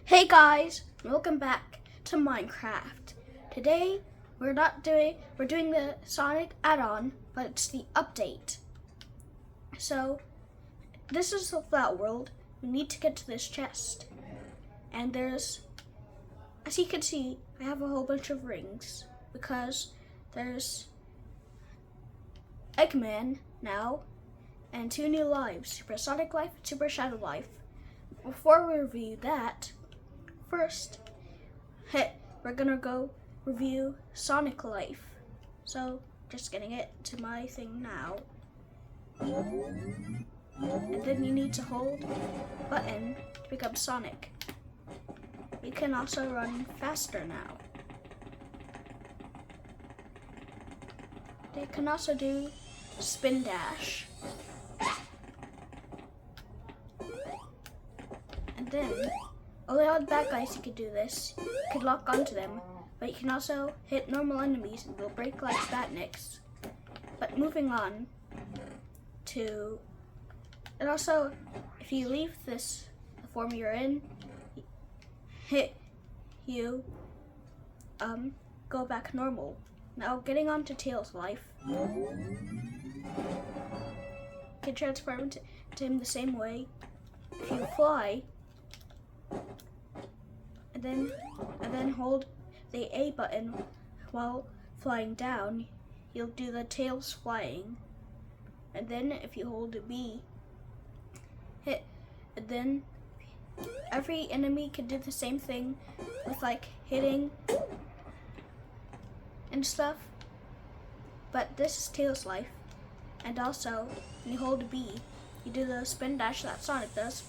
Hey guys, welcome back to Minecraft. Today we're doing the Sonic add-on, but it's the update. So this is the flat world. We need to get to this chest. And as you can see, I have a whole bunch of rings because there's Eggman now and 2 new lives, Super Sonic Life and Super Shadow Life. Before we review that, first, we're gonna go review Sonic Life. So, just getting it to my thing now. And then you need to hold button to become Sonic. You can also run faster now. You can also do spin dash. And then, only on bad guys you could do this. You could lock onto them, but you can also hit normal enemies and they'll break like Batniks. But moving on to, and also if you leave the form you're in, you go back normal. Now getting on to Tails' life, you can transform to him the same way. If you fly, and then hold the A button while flying down, you'll do the Tails flying. And then if you hold B, and then every enemy can do the same thing with like hitting and stuff. But this is Tails' life. And also, when you hold B, you do the spin dash that Sonic does,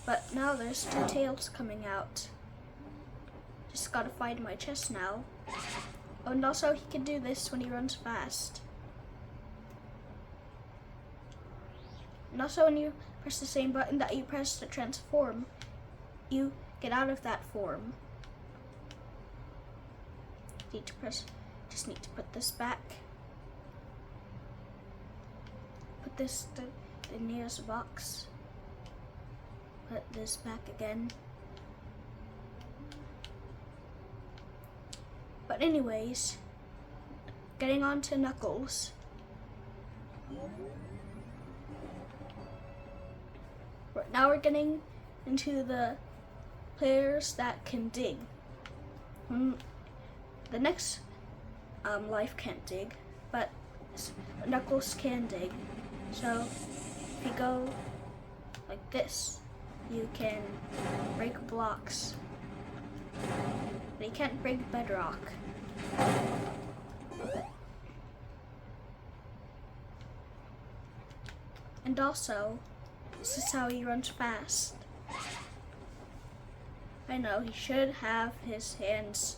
but now there's 2 tails coming out. Just gotta find my chest now. Oh, and also he can do this when he runs fast. And also when you press the same button that you press to transform, you get out of that form. Just need to put this back. Put this to the nearest box. Put this back again. But anyways, getting on to Knuckles. Now we're getting into the players that can dig. The next life can't dig, but Knuckles can dig. So if you go like this, you can break blocks, but you can't break bedrock. And also, this is how he runs fast. I know he should have his hands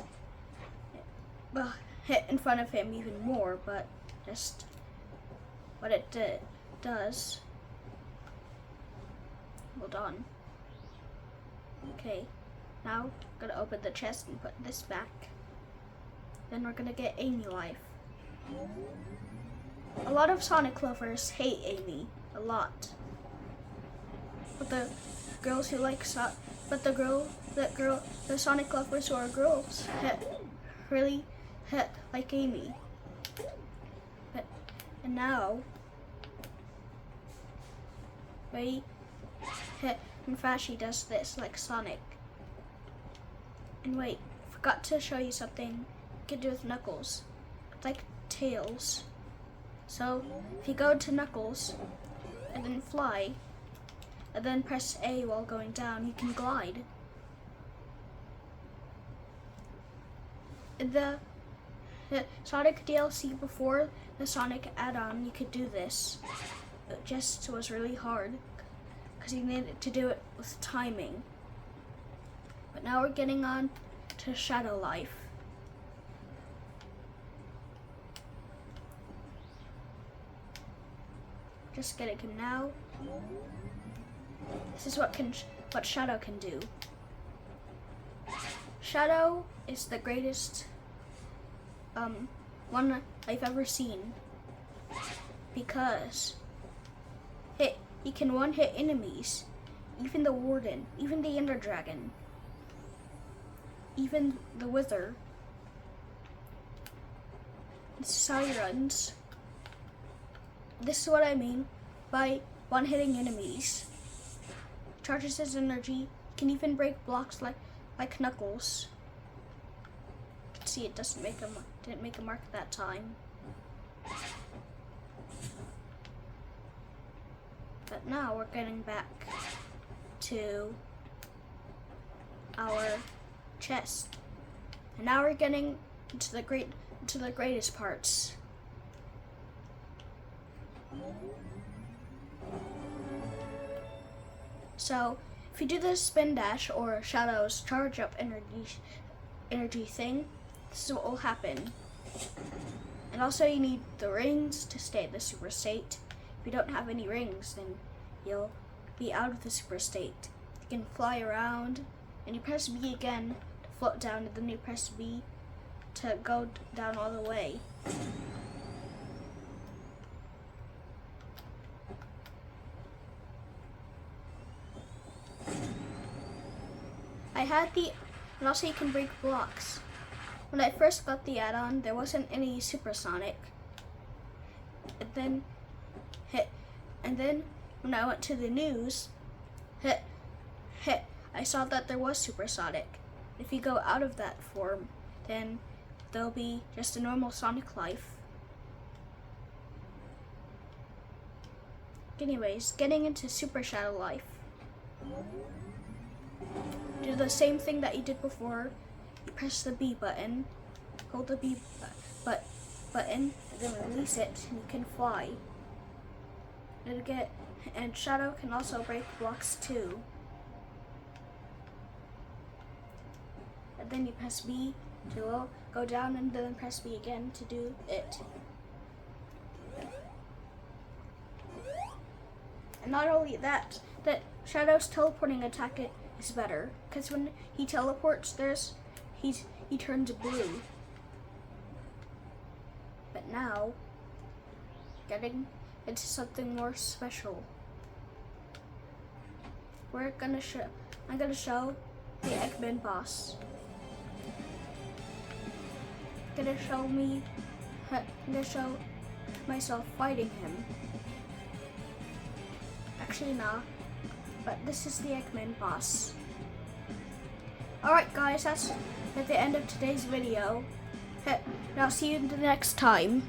hit in front of him even more, but just what it does. Hold on. Okay, now I'm gonna open the chest and put this back. Then we're gonna get Amy life. A lot of Sonic lovers hate Amy, a lot. But the girls who like the Sonic lovers who are girls really like Amy. And now, wait, and Fashy does this like Sonic. And wait, forgot to show you something you can do with Knuckles. It's like Tails. So if you go to Knuckles and then fly, and then press A while going down, you can glide. In the Sonic DLC before the Sonic add-on, you could do this. It just was really hard because you needed to do it with timing. But now we're getting on to Shadow Life. Just getting him now. This is what Shadow can do. Shadow is the greatest one I've ever seen because he can one-hit enemies even the Warden, even the Ender Dragon, even the Wither. This is how he runs. This is what I mean by one-hitting enemies. Charges his energy, can even break blocks like Knuckles. You can see it didn't make a mark that time. But now we're getting back to our chest. And now we're getting to the greatest parts. So if you do the spin dash or Shadow's charge up energy thing, this is what will happen. And also you need the rings to stay at the super state. If you don't have any rings, then you'll be out of the super state. You can fly around, and you press B again to float down, and then you press B to go down all the way. And also you can break blocks. When I first got the add-on, there wasn't any supersonic. And then when I went to the news, I saw that there was supersonic. If you go out of that form, then there'll be just a normal Sonic life. Anyways, getting into Super Shadow life. Do the same thing that you did before. You press the B button, hold the B button, and then release it, and you can fly. And Shadow can also break blocks too. And then you press B to go down, and then press B again to do it. And not only that Shadow's teleporting attack is better, because when he teleports, he turns blue. But now, getting into something more special. I'm gonna show the Eggman boss. I'm gonna show myself fighting him. Actually, no. But this is the Eggman boss. Alright guys, that's at the end of today's video. And I'll see you in the next time.